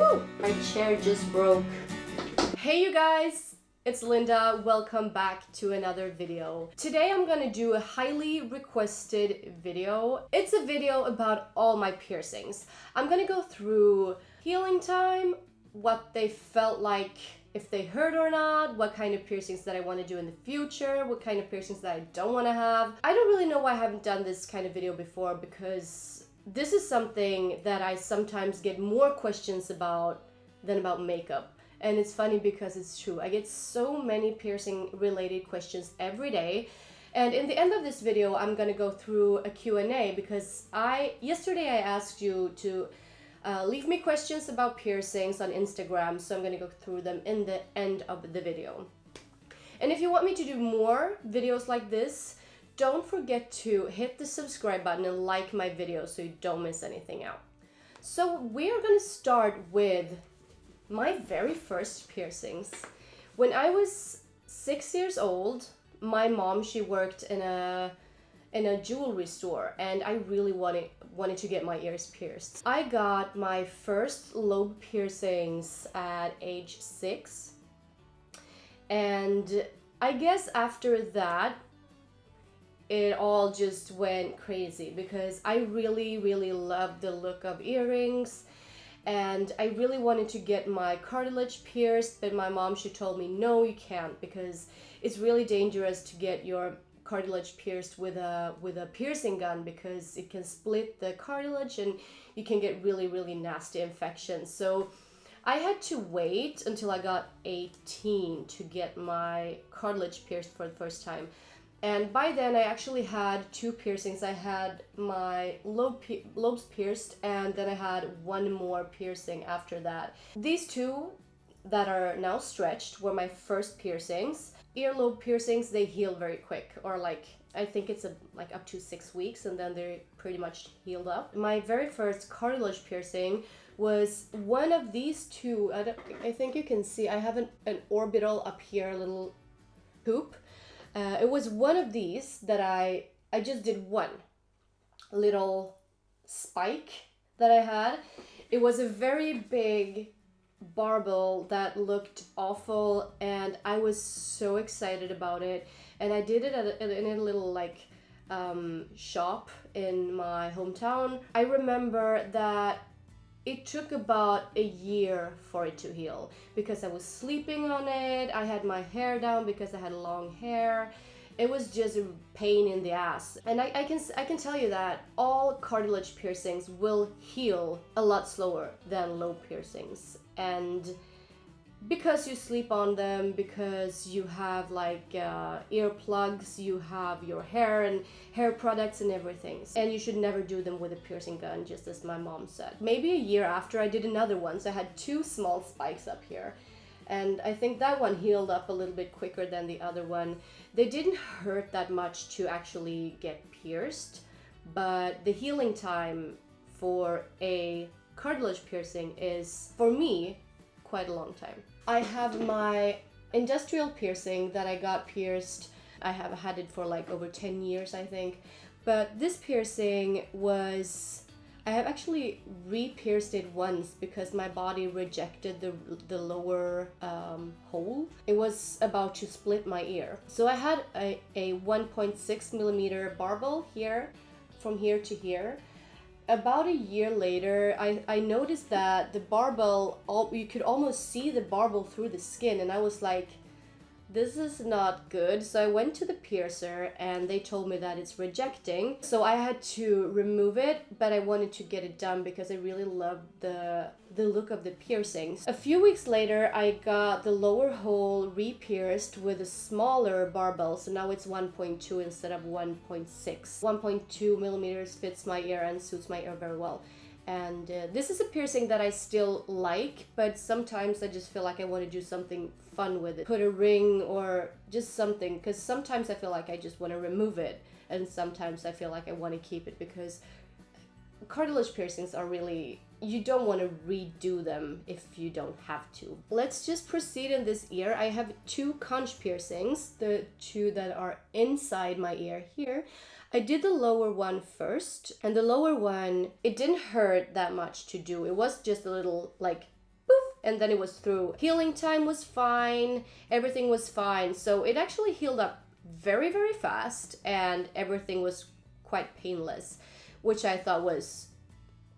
Woo! My chair just broke. Hey you guys, it's Linda. Welcome back to another video. Today I'm gonna do a highly requested video. It's a video about all my piercings. I'm gonna go through healing time, what they felt like, if they hurt or not, what kind of piercings that I want to do in the future, what kind of piercings that I don't want to have. I don't really know why I haven't done this kind of video before, because this is something that I sometimes get more questions about than about makeup. And it's funny because it's true. I get so many piercing related questions every day. And in the end of this video, I'm gonna go through a Q&A because yesterday I asked you to leave me questions about piercings on Instagram, so I'm gonna go through them in the end of the video. And if you want me to do more videos like this, don't forget to hit the subscribe button and like my videos so you don't miss anything out. So we're gonna start with my very first piercings. When I was 6 years old, my mom, she worked in a jewelry store, and I really wanted to get my ears pierced. I got my first lobe piercings at age 6, and I guess after that it all just went crazy because I really loved the look of earrings, and I really wanted to get my cartilage pierced, but my mom, she told me no, you can't, because it's really dangerous to get your cartilage pierced with a piercing gun, because it can split the cartilage and you can get really nasty infections. So I had to wait until I got 18 to get my cartilage pierced for the first time. And by then I actually had 2 piercings. I had my lobes pierced, and then I had 1 more piercing after that. These 2 that are now stretched were my first piercings. Earlobe piercings, they heal very quick, or like I think it's like up to 6 weeks, and then they're pretty much healed up. My very first cartilage piercing was one of these 2. I think you can see I have an orbital up here, a little hoop. It was one of these that I just did one little spike that I had. It was a very big barbel that looked awful, and I was so excited about it, and I did it in a little like shop in my hometown. I remember that it took about a year for it to heal because I was sleeping on it. I had my hair down because I had long hair. It was just a pain in the ass. And I can tell you that all cartilage piercings will heal a lot slower than lobe piercings. And because you sleep on them, because you have like earplugs, you have your hair and hair products and everything. And you should never do them with a piercing gun, just as my mom said. Maybe a year after, I did another one, so I had 2 small spikes up here. And I think that one healed up a little bit quicker than the other one. They didn't hurt that much to actually get pierced, but the healing time for a cartilage piercing is, for me, quite a long time. I have my industrial piercing that I got pierced. I have had it for like over 10 years, I think. But this piercing was, I have actually re-pierced it once because my body rejected the lower hole. It was about to split my ear. So I had a 1.6 millimeter barbel here, from here to here. About a year later, I noticed that the barbel, you could almost see the barbel through the skin, and I was like, this is not good. So I went to the piercer and they told me that it's rejecting. So I had to remove it, but I wanted to get it done because I really loved the look of the piercings. A few weeks later, I got the lower hole re-pierced with a smaller barbel. So now it's 1.2 instead of 1.6. 1.2 millimeters fits my ear and suits my ear very well. And this is a piercing that I still like, but sometimes I just feel like I want to do something fun with it. Put a ring or just something, because sometimes I feel like I just want to remove it, and sometimes I feel like I want to keep it, because cartilage piercings are really, you don't want to redo them if you don't have to. Let's just proceed in this ear. I have 2 conch piercings, the 2 that are inside my ear here. I did the lower one first, and the lower one, it didn't hurt that much to do. It was just a little like and then it was through. Healing time was fine, everything was fine. So it actually healed up very, very fast, and everything was quite painless, which I thought was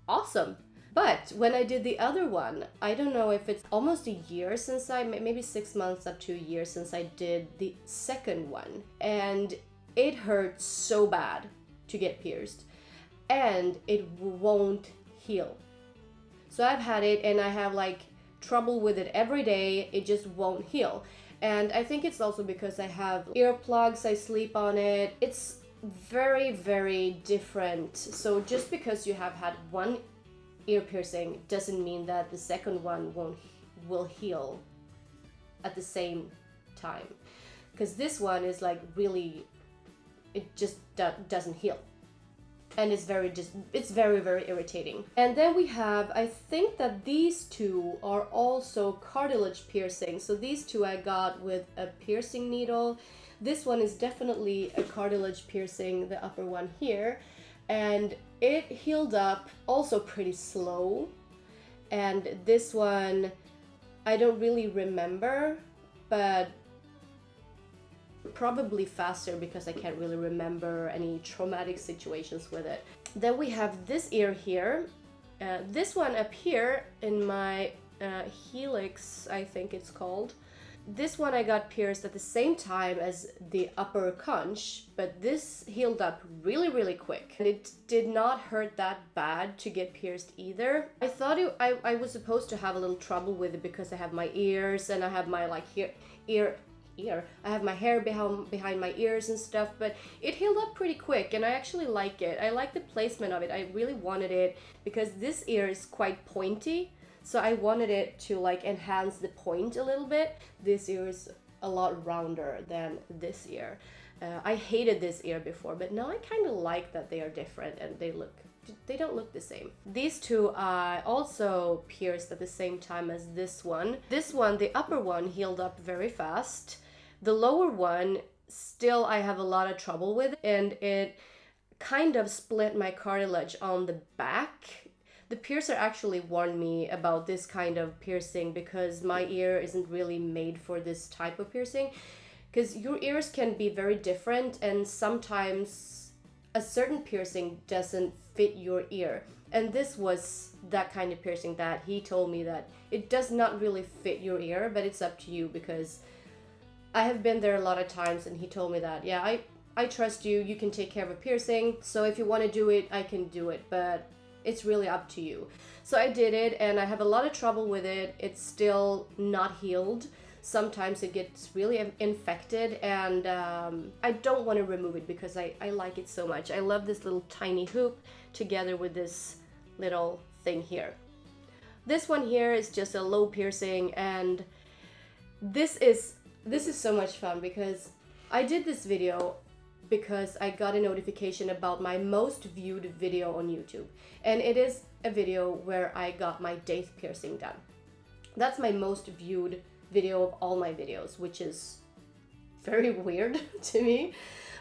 awesome. But when I did the other one, I don't know if it's almost a year since maybe 6 months up to a year since I did the second one. And it hurt so bad to get pierced, and it won't heal. So I've had it and I have like trouble with it every day. It just won't heal. And I think it's also because I have earplugs, I sleep on it. It's very, very different. So just because you have had one ear piercing doesn't mean that the second one will heal at the same time, because this one is like really, it just doesn't heal, and it's very, very irritating. And then we have, I think that these two are also cartilage piercing. So these two I got with a piercing needle. This one is definitely a cartilage piercing, the upper one here, and it healed up also pretty slow. And this one, I don't really remember, but probably faster because I can't really remember any traumatic situations with it. Then we have this ear here. This one up here in my helix, I think it's called. This one I got pierced at the same time as the upper conch, but this healed up really, really quick. And it did not hurt that bad to get pierced either. I thought I was supposed to have a little trouble with it because I have my ears and I have my like ear. I have my hair behind my ears and stuff, but it healed up pretty quick and I actually like it. I like the placement of it. I really wanted it because this ear is quite pointy. So I wanted it to like enhance the point a little bit. This ear is a lot rounder than this ear. I hated this ear before, but now I kind of like that they are different and they don't look the same. These two I also pierced at the same time as this one. This one, the upper one, healed up very fast. The lower one, still I have a lot of trouble with, and it kind of split my cartilage on the back. The piercer actually warned me about this kind of piercing because my ear isn't really made for this type of piercing, because your ears can be very different and sometimes a certain piercing doesn't fit your ear. And this was that kind of piercing that he told me that it does not really fit your ear, but it's up to you, because I have been there a lot of times and he told me that, yeah, I trust you, you can take care of a piercing, so if you want to do it, I can do it, but it's really up to you. So I did it and I have a lot of trouble with it. It's still not healed. Sometimes it gets really infected, and I don't want to remove it because I like it so much. I love this little tiny hoop together with this little thing here. This one here is just a lobe piercing, and this is so much fun because I did this video because I got a notification about my most viewed video on YouTube, and it is a video where I got my Daith piercing done. That's my most viewed video of all my videos, which is very weird to me.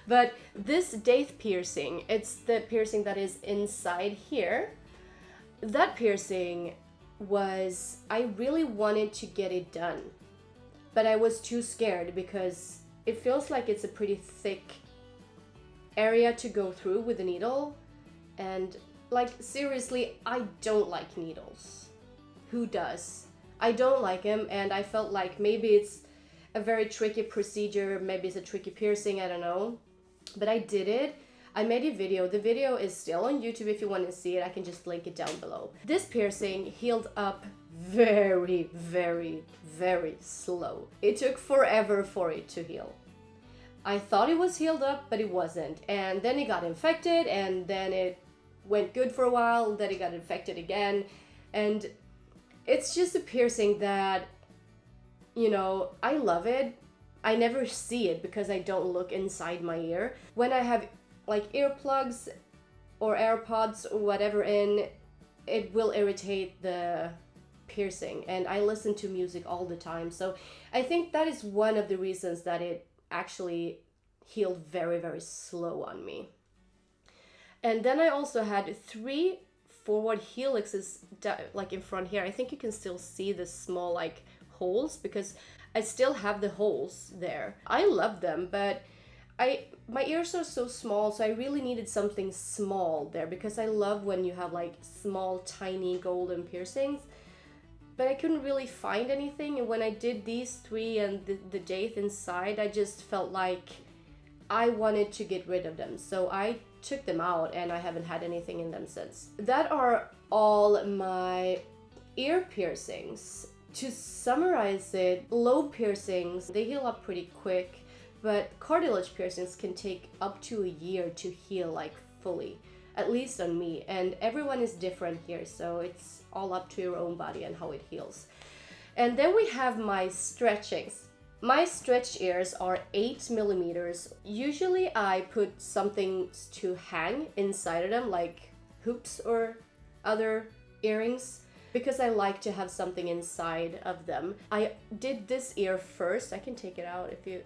But this Daith piercing, it's the piercing that is inside here. That piercing was, I really wanted to get it done, but I was too scared because it feels like it's a pretty thick area to go through with the needle, and like seriously, I don't like needles. Who does? I don't like them, and I felt like maybe it's a very tricky procedure, maybe it's a tricky piercing, I don't know. But I did it. I made a video. The video is still on YouTube if you want to see it. I can just link it down below. This piercing healed up very, very, very slow. It took forever for it to heal. I thought it was healed up, but it wasn't. And then it got infected, and then it went good for a while, then it got infected again. And it's just a piercing that, you know, I love it. I never see it because I don't look inside my ear. When I have like earplugs or AirPods or whatever in, it will irritate the piercing, and I listen to music all the time. So I think that is one of the reasons that it actually healed very, very slow on me. And then I also had 3 forward helixes like in front here. I think you can still see the small like holes because I still have the holes there. I love them, but my ears are so small, so I really needed something small there because I love when you have like small tiny golden piercings, but I couldn't really find anything. And when I did these three and the Daith inside, I just felt like I wanted to get rid of them, so I took them out and I haven't had anything in them since. That are all my ear piercings. To summarize it, lobe piercings, they heal up pretty quick, but cartilage piercings can take up to a year to heal like fully, at least on me, and everyone is different here, so it's all up to your own body and how it heals. And then we have my stretchings. My stretched ears are 8 millimeters. Usually I put something to hang inside of them, like hoops or other earrings, because I like to have something inside of them. I did this ear first. I can take it out if you...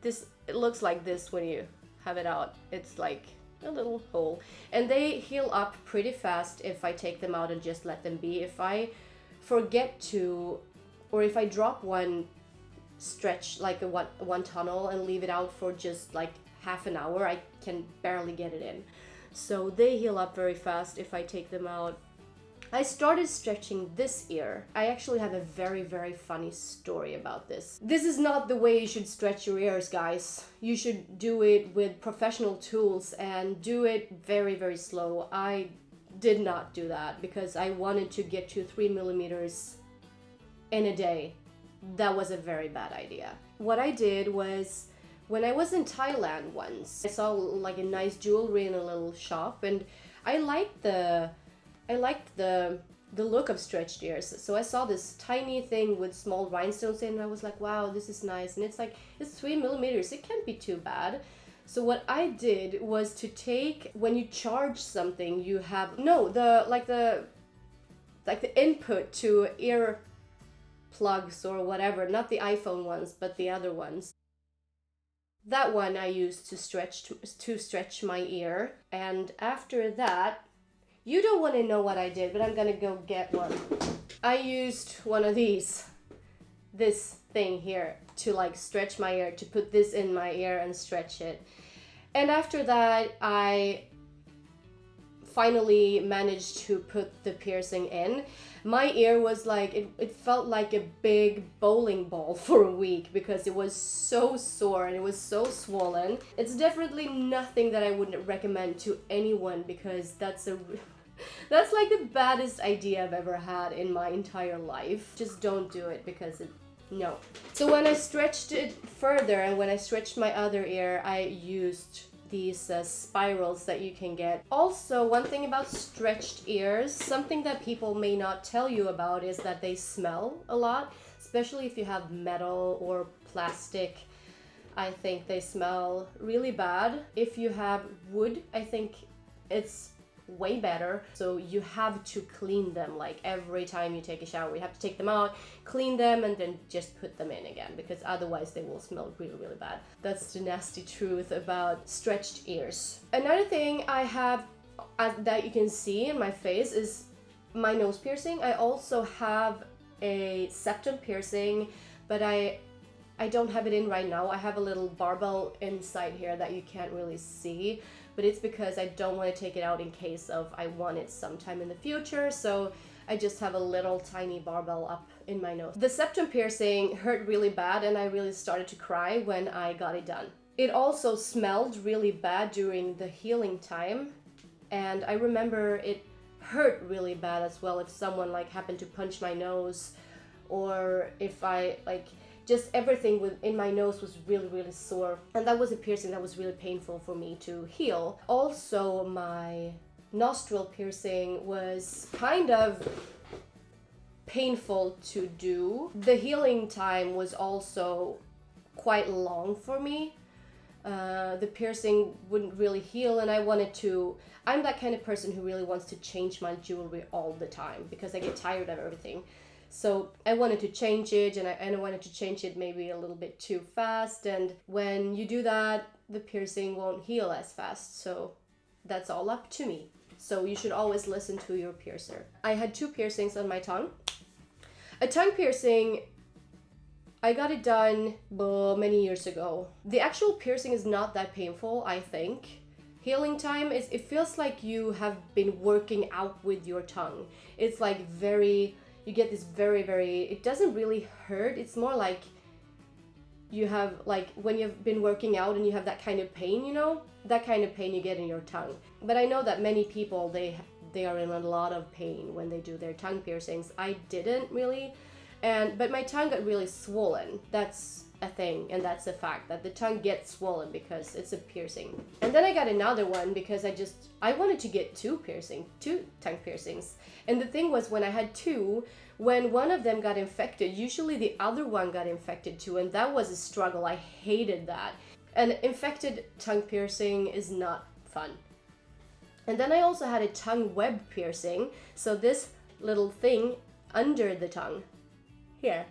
It looks like this when you have it out. It's like a little hole. And they heal up pretty fast if I take them out and just let them be. If I forget to, or if I drop one stretch, like one tunnel, and leave it out for just like half an hour, I can barely get it in. So they heal up very fast if I take them out. I started stretching this ear. I actually have a very, very funny story about this. This is not the way you should stretch your ears, guys. You should do it with professional tools and do it very, very slow. I did not do that because I wanted to get to 3 millimeters in a day. That was a very bad idea. What I did was, when I was in Thailand once, I saw like a nice jewelry in a little shop, and I liked the look of stretched ears. So I saw this tiny thing with small rhinestones in, and I was like, wow, this is nice. And it's like, it's 3 millimeters, it can't be too bad. So what I did was to take, when you charge something, you have, no, the input to ear plugs or whatever, not the iPhone ones, but the other ones. That one I used to stretch my ear. And after that, you don't want to know what I did, but I'm gonna go get one. I used one of these, this thing here, to like stretch my ear, to put this in my ear and stretch it. And after that, I finally managed to put the piercing in. My ear was like, it felt like a big bowling ball for a week because it was so sore and it was so swollen. It's definitely nothing that I would recommend to anyone because that's like the baddest idea I've ever had in my entire life. Just don't do it because no. So when I stretched it further and when I stretched my other ear, I used these spirals that you can get. Also, one thing about stretched ears, something that people may not tell you about, is that they smell a lot, especially if you have metal or plastic. I think they smell really bad. If you have wood, I think it's way better. So you have to clean them, like every time you take a shower you have to take them out, clean them, and then just put them in again, because otherwise they will smell really, really bad. That's the nasty truth about stretched ears. Another thing I have that you can see in my face is my nose piercing. I also have a septum piercing, but I don't have it in right now. I have a little barbell inside here that you can't really see, but it's because I don't want to take it out in case of I want it sometime in the future. So I just have a little tiny barbell up in my nose. The septum piercing hurt really bad and I really started to cry when I got it done. It also smelled really bad during the healing time, and I remember it hurt really bad as well if someone like happened to punch my nose, or if I just everything in my nose was really, really sore. And that was a piercing that was really painful for me to heal. Also, my nostril piercing was kind of painful to do. The healing time was also quite long for me. The piercing wouldn't really heal, and I'm that kind of person who really wants to change my jewelry all the time because I get tired of everything. So I wanted to change it, and I wanted to change it maybe a little bit too fast, and when you do that, the piercing won't heal as fast, so that's all up to me. So you should always listen to your piercer. I had 2 piercings on my tongue. A tongue piercing, I got it done many years ago. The actual piercing is not that painful, I think. Healing time is, it feels like you have been working out with your tongue. It's like you get this very, it doesn't really hurt. It's more like you have, like when you've been working out and you have that kind of pain, you know, that kind of pain you get in your tongue. But I know that many people, they are in a lot of pain when they do their tongue piercings. I didn't really, but my tongue got really swollen. That's a thing, and that's a fact, that the tongue gets swollen because it's a piercing. And then I got another one because I wanted to get 2 tongue piercings. And the thing was, when I had 2, when one of them got infected, usually the other one got infected too, and that was a struggle. I hated that. An infected tongue piercing is not fun. And then I also had a tongue web piercing, so this little thing under the tongue here.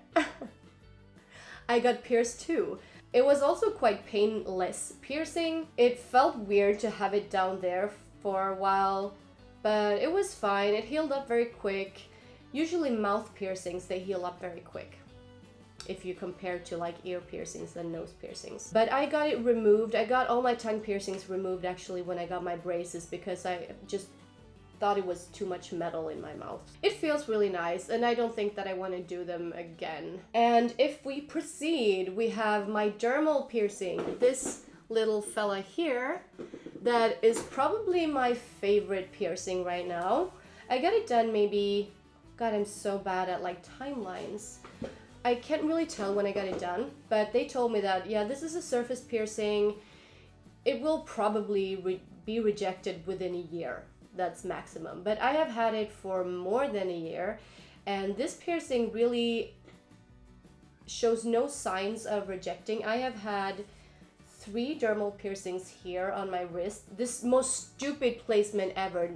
I got pierced too. It was also quite painless piercing. It felt weird to have it down there for a while, but it was fine. It healed up very quick. Usually mouth piercings, they heal up very quick if you compare to like ear piercings and nose piercings. But I got it removed. I got all my tongue piercings removed actually when I got my braces because I just thought it was too much metal in my mouth. It feels really nice, and I don't think that I want to do them again. And if we proceed, we have my dermal piercing. This little fella here, that is probably my favorite piercing right now. I got it done maybe, God, I'm so bad at like timelines. I can't really tell when I got it done, but they told me that, yeah, this is a surface piercing. It will probably be rejected within a year. That's maximum. But I have had it for more than a year, and this piercing really shows no signs of rejecting. I have had 3 dermal piercings here on my wrist. This most stupid placement ever.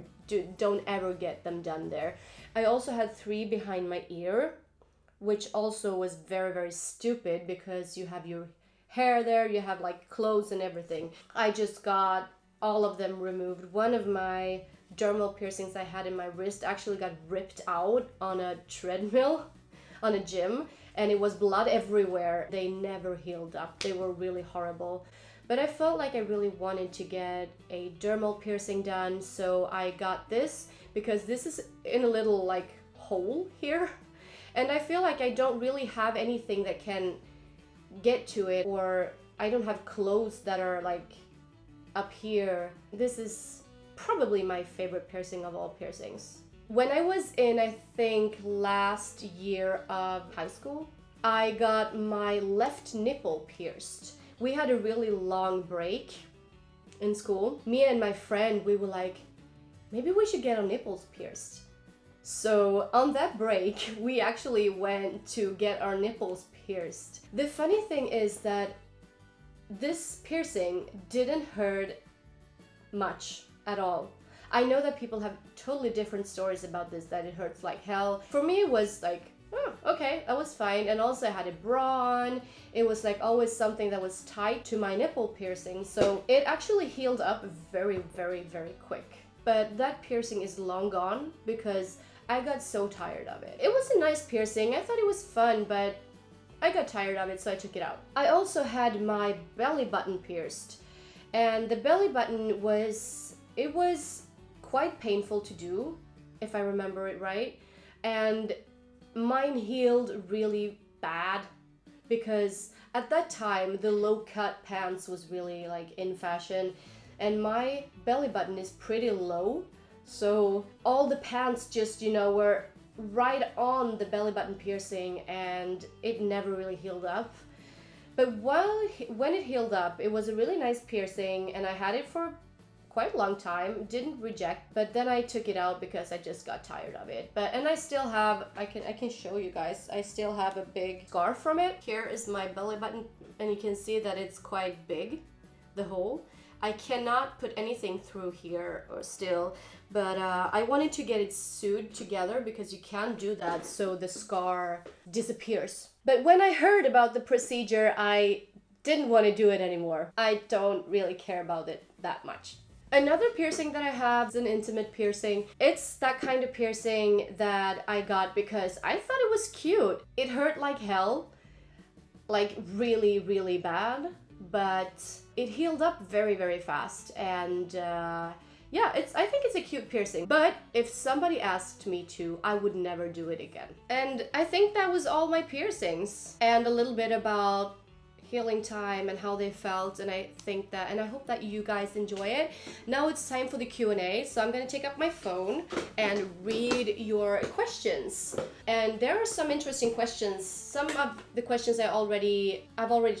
Don't ever get them done there. I also had 3 behind my ear, which also was very, very stupid because you have your hair there, you have like clothes and everything. I just got all of them removed. One of my dermal piercings I had in my wrist actually got ripped out on a treadmill on a gym, and it was blood everywhere. They never healed up. They were really horrible. But I felt like I really wanted to get a dermal piercing done, so I got this because this is in a little like hole here, and I feel like I don't really have anything that can get to it, or I don't have clothes that are like up here. This is probably my favorite piercing of all piercings. When I was in, I think, last year of high school, I got my left nipple pierced. We had a really long break in school. Me and my friend, we were like, maybe we should get our nipples pierced. So on that break, we actually went to get our nipples pierced. The funny thing is that this piercing didn't hurt much at all. I know that people have totally different stories about this, that it hurts like hell. For me, it was like, oh, okay, I was fine. And also I had a bra on. It was like always something that was tied to my nipple piercing. So it actually healed up very, very, very quick. But that piercing is long gone because I got so tired of it. It was a nice piercing. I thought it was fun, but I got tired of it, so I took it out. I also had my belly button pierced. And the belly button was quite painful to do, if I remember it right. And mine healed really bad because at that time the low cut pants was really like in fashion, and my belly button is pretty low, so all the pants just, you know, were right on the belly button piercing, and it never really healed up. But when it healed up, it was a really nice piercing, and I had it for quite a long time, didn't reject, but then I took it out because I just got tired of it. And I still have, I can show you guys, I still have a big scar from it. Here is my belly button, and you can see that it's quite big, the hole. I cannot put anything through here or still, but I wanted to get it sewed together because you can't do that, so the scar disappears. But when I heard about the procedure, I didn't want to do it anymore. I don't really care about it that much. Another piercing that I have is an intimate piercing. It's that kind of piercing that I got because I thought it was cute. It hurt like hell, like really, really bad, but it healed up very, very fast. And yeah, I think it's a cute piercing. But if somebody asked me to, I would never do it again. And I think that was all my piercings and a little bit about healing time and how they felt, and I think that, and I hope that you guys enjoy it. Now it's time for the Q&A, so I'm gonna take up my phone and read your questions. And there are some interesting questions. Some of the questions I've already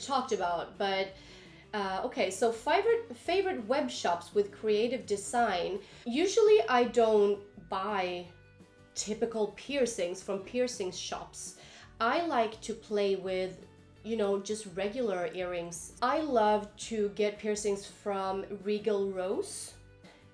talked about, but okay, so favorite web shops with creative design. Usually I don't buy typical piercings from piercing shops. I like to play with, you know, just regular earrings. I love to get piercings from Regal Rose,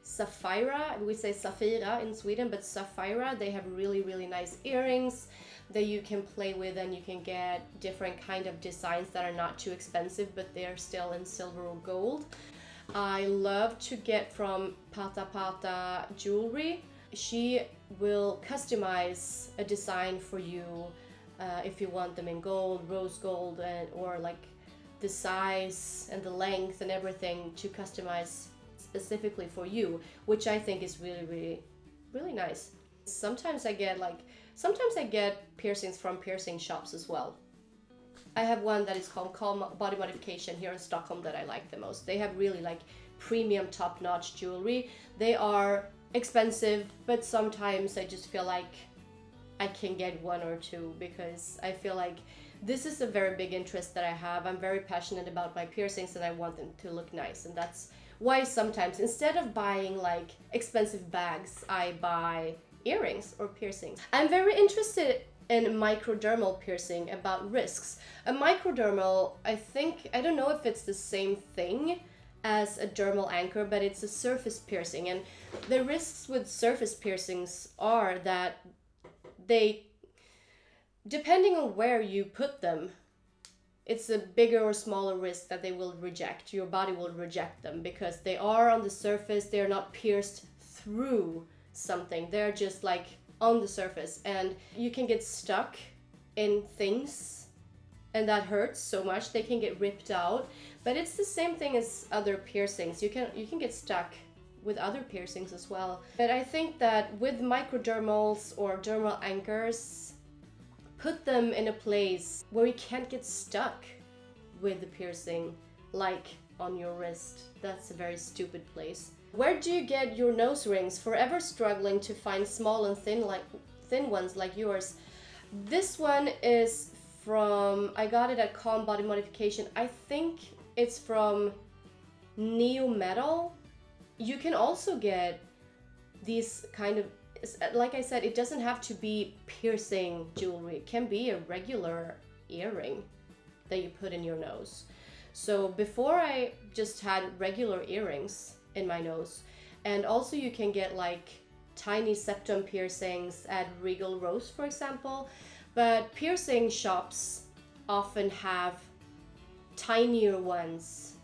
Sapphira, we say Saphira in Sweden, but Sapphira, they have really, really nice earrings that you can play with, and you can get different kind of designs that are not too expensive, but they're still in silver or gold. I love to get from Pata Pata Jewelry. She will customize a design for you if you want them in gold, rose gold, or like the size and the length and everything to customize specifically for you, which I think is really, really, really nice. Sometimes I get piercings from piercing shops as well. I have one that is called Calm Body Modification here in Stockholm that I like the most. They have really like premium top-notch jewelry. They are expensive, but sometimes I just feel like I can get one or two because I feel like this is a very big interest that I have. I'm very passionate about my piercings and I want them to look nice, and that's why sometimes instead of buying like expensive bags, I buy earrings or piercings. I'm very interested in microdermal piercing about risks. A microdermal, I don't know if it's the same thing as a dermal anchor, but it's a surface piercing, and the risks with surface piercings are that they, depending on where you put them, it's a bigger or smaller risk that they will reject. Your body will reject them because they are on the surface. They're not pierced through something. They're just like on the surface, and you can get stuck in things, and that hurts so much. They can get ripped out, but it's the same thing as other piercings. You can get stuck with other piercings as well. But I think that with microdermals or dermal anchors, put them in a place where you can't get stuck with the piercing, like on your wrist. That's a very stupid place. Where do you get your nose rings? Forever struggling to find small and thin ones like yours. This one is from, I got it at Calm Body Modification. I think it's from Neo Metal. You can also get these kind of, like I said, it doesn't have to be piercing jewelry. It can be a regular earring that you put in your nose. So before I just had regular earrings in my nose, and also you can get like tiny septum piercings at Regal Rose, for example. But piercing shops often have tinier ones.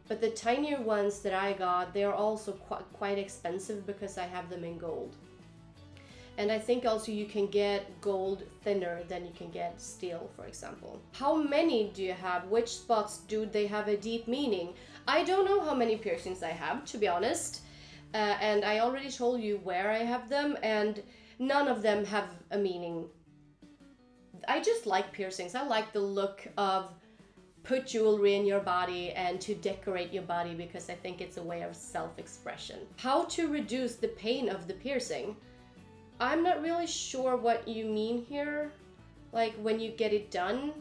But the tinier ones that I got, they're also quite expensive because I have them in gold. And I think also you can get gold thinner than you can get steel, for example. How many do you have? Which spots do they have a deep meaning? I don't know how many piercings I have, to be honest. And I already told you where I have them, and none of them have a meaning. I just like piercings. I like the look of put jewelry in your body and to decorate your body because I think it's a way of self-expression. How to reduce the pain of the piercing? I'm not really sure what you mean here. Like when you get it done?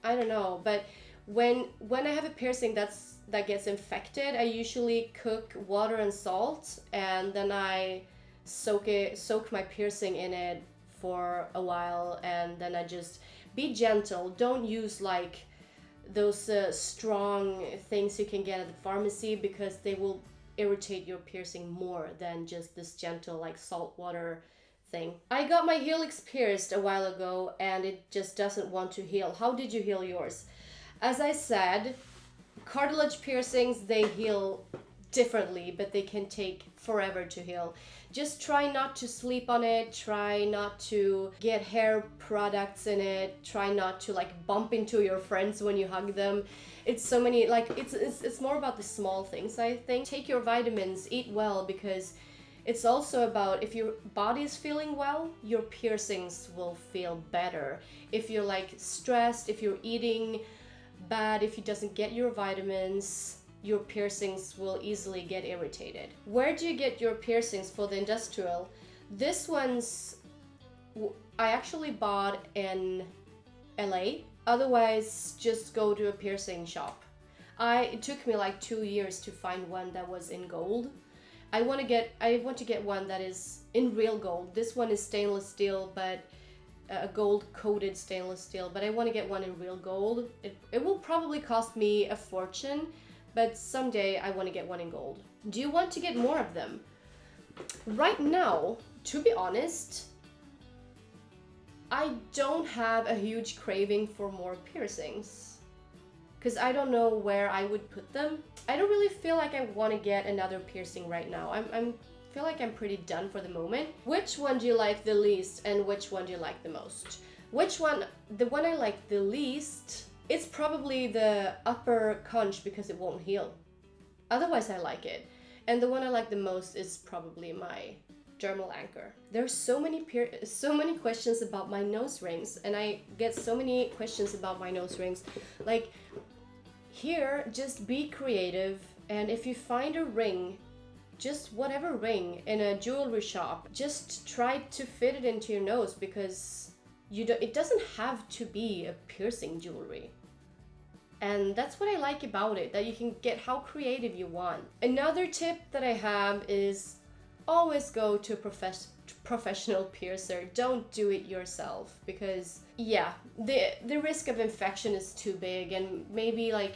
I don't know, but when I have a piercing that gets infected, I usually cook water and salt, and then I soak my piercing in it for a while, and then I just be gentle. Don't use like those strong things you can get at the pharmacy because they will irritate your piercing more than just this gentle like salt water thing. I got my helix pierced a while ago and it just doesn't want to heal. How did you heal yours? As I said, cartilage piercings, they heal differently, but they can take forever to heal. Just try not to sleep on it, try not to get hair products in it, try not to like bump into your friends when you hug them. It's so many, like it's more about the small things, I think. Take your vitamins, eat well, because it's also about if your body is feeling well, your piercings will feel better. If you're like stressed, if you're eating bad, if you doesn't get your vitamins, your piercings will easily get irritated. Where do you get your piercings for the industrial? This one's I actually bought in LA. Otherwise, just go to a piercing shop. It took me like 2 years to find one that was in gold. I want to get one that is in real gold. This one is stainless steel, but a gold coated stainless steel, but I want to get one in real gold. It will probably cost me a fortune, but someday I want to get one in gold. Do you want to get more of them? Right now, to be honest, I don't have a huge craving for more piercings, because I don't know where I would put them. I don't really feel like I want to get another piercing right now. I feel like I'm pretty done for the moment. Which one do you like the least and which one do you like the most? The one I like the least, it's probably the upper conch because it won't heal. Otherwise I like it. And the one I like the most is probably my dermal anchor. There's so many questions about my nose rings, and I get so many questions about my nose rings. Like, here, just be creative, and if you find a ring, just whatever ring in a jewelry shop, just try to fit it into your nose, because it doesn't have to be a piercing jewelry. And that's what I like about it, that you can get how creative you want. Another tip that I have is always go to a professional piercer. Don't do it yourself, because yeah, the risk of infection is too big, and maybe like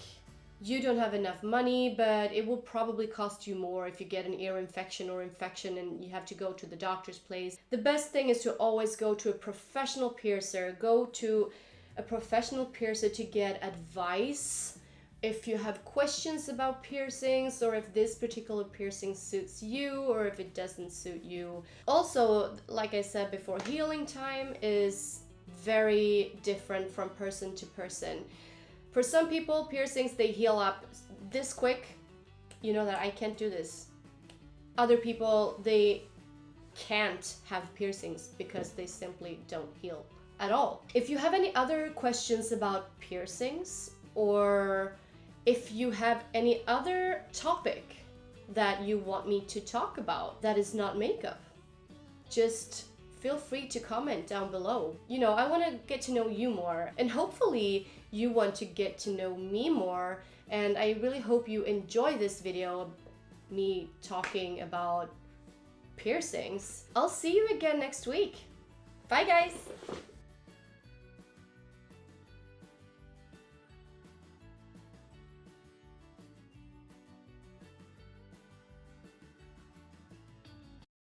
you don't have enough money, but it will probably cost you more if you get an ear infection or infection and you have to go to the doctor's place. The best thing is to always go to a professional piercer. Go to a professional piercer to get advice if you have questions about piercings, or if this particular piercing suits you or if it doesn't suit you. Also, like I said before, healing time is very different from person to person. For some people, piercings, they heal up this quick. You know that I can't do this. Other people, they can't have piercings because they simply don't heal at all. If you have any other questions about piercings, or if you have any other topic that you want me to talk about that is not makeup, just feel free to comment down below. You know, I want to get to know you more, and hopefully you want to get to know me more, and I really hope you enjoy this video, me talking about piercings. I'll see you again next week. Bye guys!